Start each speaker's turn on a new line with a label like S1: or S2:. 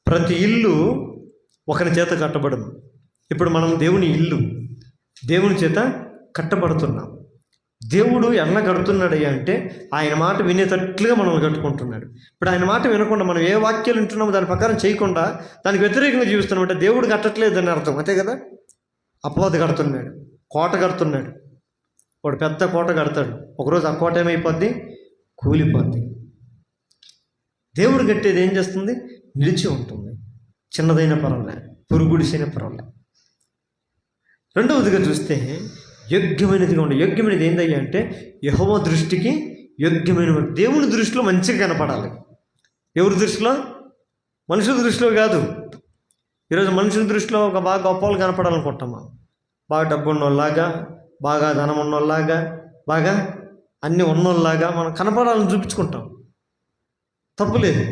S1: ప్రతి ఇల్లు ఒకరి చేత కట్టబడదు. ఇప్పుడు మనం దేవుని ఇల్లు, దేవుని చేత కట్టబడుతున్నాం. దేవుడు ఎలా కడుతున్నాడయ్యా అంటే ఆయన మాట వినేటట్లుగా మనం కట్టుకుంటున్నాడు. ఇప్పుడు ఆయన మాట వినకుండా మనం ఏ వాక్యాలు వింటున్నామో దాని ప్రకారం చేయకుండా దానికి వ్యతిరేకంగా జీవిస్తున్నాం అంటే దేవుడు కట్టట్లేదు అని అర్థం, అంతే కదా. అపవాది కడుతున్నాడు, కోట కడుతున్నాడు. వాడు పెద్ద కోట కడతాడు, ఒకరోజు ఆ కోట ఏమైపోద్ది? కూలిపోద్ది. దేవుడు కట్టేది ఏం చేస్తుంది? నిలిచి ఉంటుంది. చిన్నదైన పర్వాలే, పురుగుడిసిన పర్వాలే. రెండవదిగా చూస్తే యోగ్యమైనదిగా ఉండే. యోగ్యమైనది ఏందయ్యా అంటే యెహోవా దృష్టికి యోగ్యమైన. దేవుని దృష్టిలో మంచిగా కనపడాలి. ఎవరి దృష్టిలో? మనుషుల దృష్టిలో కాదు. ఈరోజు మనుషుల దృష్టిలో ఒక బాగా గొప్ప వాళ్ళు కనపడాలనుకుంటామా? బాగా డబ్బు ఉన్నోళ్ళలాగా, బాగా ధనం ఉన్నోళ్ళలాగా, బాగా అన్నీ ఉన్నోళ్ళలాగా మనం కనపడాలని చూపించుకుంటాం. తప్పు లేదు.